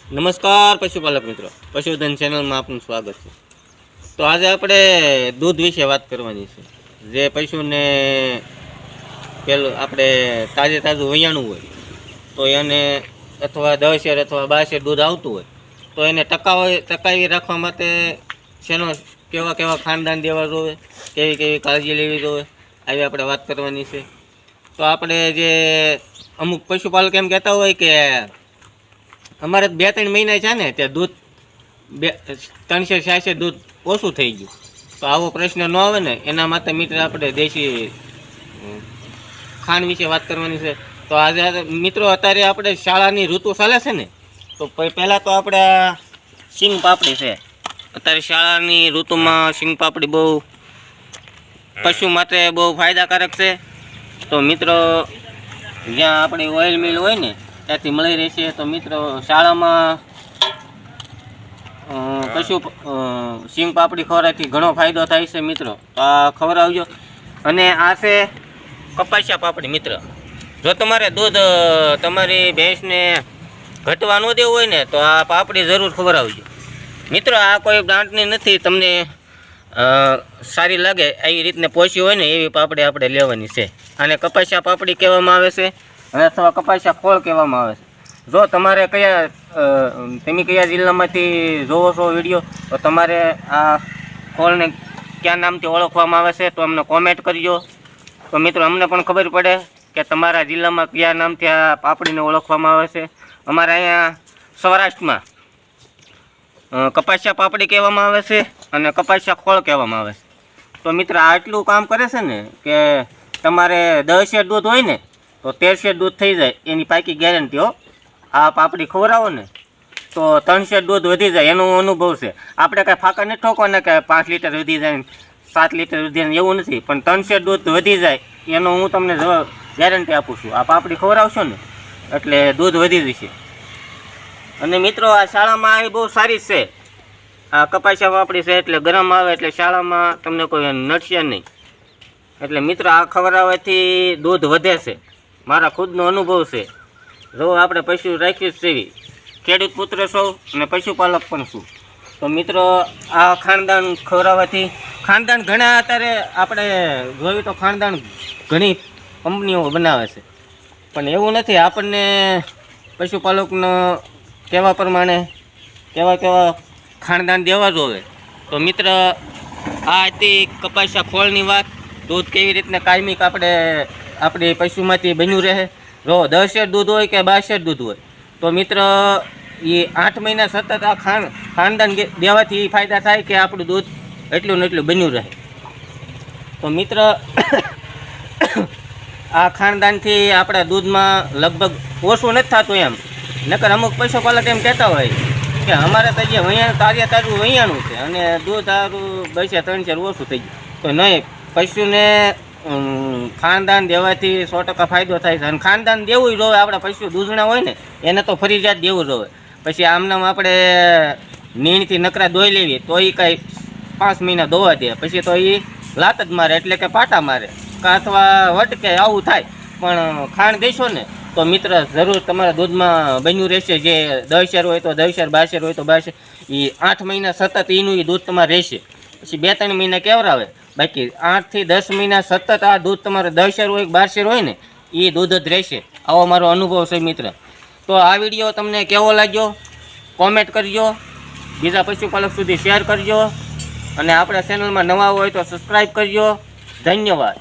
નમસ્કાર પશુપાલક મિત્રો, પશુધન ચેનલમાં આપનું સ્વાગત છે। તો આજે આપણે દૂધ વિશે વાત કરવાની છે। જે પશુને પેલું આપણે તાજું વૈયાણું હોય તો એને અથવા 10 શેર અથવા 12 શેર દૂધ આવતું હોય તો એને ટકાવી રાખવા માટે શેનો કેવા ખાનદાન દેવા જોઈએ, કેવી કાળજી લેવી જોઈએ, આવી આપણે વાત કરવાની છે। તો આપણે જે અમુક પશુપાલક એમ કહેતા હોય કે અમારે 2-3 મહિના છે ને તે દૂધ 300-400 શેર દૂધ ઓછું થઈ ગયું, તો આવો પ્રશ્ન ન આવે ને એના માટે મિત્ર આપણે દેશી ખાંડ વિશે વાત કરવાની છે। તો આજે મિત્રો અત્યારે આપણે શાળાની ઋતુ ચાલે છે ને, તો પહેલાં તો આપણે સિંગ પાપડી છે। અત્યારે શાળાની ઋતુમાં સિંગ પાપડી બહુ પશુ માટે બહુ ફાયદાકારક છે। તો મિત્રો જ્યાં આપણી ઓઇલ મિલ હોય ને ત્યાંથી મળી રહેશે। તો મિત્રો શાળામાં પશુ સિંગ પાપડી ખવડાવવાથી ઘણો ફાયદો થાય છે મિત્રો, તો આ ખવડાવજો। અને આ છે કપાસિયા પાપડી મિત્ર, જો તમારે દૂધ તમારી ભેંસને ઘટવા ન દેવું હોય ને તો આ પાપડી જરૂર ખવડાવજો મિત્રો। આ કોઈ બ્રાન્ડની નથી, તમને સારી લાગે એવી રીતને પોષી હોય ને એવી પાપડી આપણે લેવાની છે। આને કપાસિયા પાપડી કહેવામાં આવે છે અથવા કપાસિયા ખોળ કહેવામાં આવે છે। જો તમારે તમે કયા જિલ્લામાંથી જોવો છો વિડીયો, તો તમારે આ ખોળને કયા નામથી ઓળખવામાં આવે છે તો અમને કોમેન્ટ કરજો, તો મિત્રો અમને પણ ખબર પડે કે તમારા જિલ્લામાં કયા નામથી આ પાપડીને ઓળખવામાં આવે છે। અમારા અહીંયા સૌરાષ્ટ્રમાં કપાસિયા પાપડી કહેવામાં આવે છે અને કપાસિયા ખોળ કહેવામાં આવે છે। તો મિત્ર આટલું કામ કરે છે ને કે તમારે 10 શેર દૂધ હોય ને તો 13 શેર દૂધ થઈ જાય એની પાકી ગેરંટી હો। આ પાપડી ખવડાવો ને તો 3 શેર દૂધ વધી જાય એનો અનુભવ છે। આપણે કાંઈ ફાંકા નથી ઠોકવાના કે 5 લીટર વધી જાય 7 લીટર વધી જાય એવું નથી, પણ 3 શેર દૂધ વધી જાય એનો હું તમને ગેરંટી આપું છું। આ પાપડી ખવડાવશો ને એટલે દૂધ વધી જશે। અને મિત્રો આ શાળામાં આવી બહુ સારી છે, આ કપાસિયા પાપડી છે એટલે ગરમ આવે એટલે શાળામાં તમને કોઈ નડશે નહીં। એટલે મિત્રો આ ખવડાવવાથી દૂધ વધે છે, મારા ખુદનો અનુભવ છે। જો આપણે પશુ રાખીએ જ સેવી, ખેડૂત પુત્ર છો અને પશુપાલક પણ છું, તો મિત્રો આ ખાનદાન ખવડાવવાથી ખાનદાન ઘણા અત્યારે આપણે જોયું તો ખાનદાન ઘણી કંપનીઓ બનાવે છે, પણ એવું નથી। આપણને પશુપાલકનો કહેવા પ્રમાણે કેવા ખાનદાન દેવા જોઈએ। તો મિત્ર આ હતી કપાસિયા ખોળની વાત, દૂધ કેવી રીતના કાયમિક આપણે આપણી પશુમાંથી બન્યું રહે। જો 10 શેર દૂધ હોય કે 12 શેર દૂધ હોય તો મિત્ર એ 8 મહિના સતત આ ખાનદાન દેવાથી ફાયદા થાય કે આપણું દૂધ એટલું ને એટલું બન્યું રહે। તો મિત્ર આ ખાનદાનથી આપણા દૂધમાં લગભગ ઓછું નથી થતું એમ, નકર અમુક પશુપાલક એમ કહેતા હોય કે અમારે તો જે વૈયાણું તાજું વૈયાણું છે અને દૂધ સારું 2 શેર 3 શેર ઓછું થઈ ગયું, તો નહીં, પશુને ખાનદાન દેવાથી 100% ફાયદો થાય છે। અને ખાનદાન દેવું જોઈએ, આપણા પશુ દૂધણા હોય ને એને તો ફરજિયાત દેવું જોઈએ। પછી આમનામ આપણે નીણથી નકરા દોઈ લેવી તો એ કાંઈ 5 મહિના દોવા દે પછી તો એ લાત જ મારે એટલે કે પાટા મારે અથવા વટકે આવું થાય। પણ ખાંડ દેશો ને તો મિત્ર જરૂર તમારા દૂધમાં બન્યું રહેશે। જે 10 શેર હોય તો 10 શેર, 12 શેર હોય તો 12 શેર, એ 8 મહિના સતત એનું દૂધ તમારે રહેશે। પછી 2-3 મહિના કેવરાવે, બાકી 8 થી 10 મહિના સતત આ દૂધ તમારે 10 શેર હોય 12 શેર હોય ને એ દૂધ જ રહેશે। આવો મારો અનુભવ છે મિત્ર। તો આ વિડીયો તમને કેવો લાગ્યો કોમેન્ટ કરજો, બીજા પશુપાલક સુધી શેર કરજો, અને આપણા ચેનલમાં નવા હોય તો સબસ્ક્રાઈબ કરજો। ધન્યવાદ।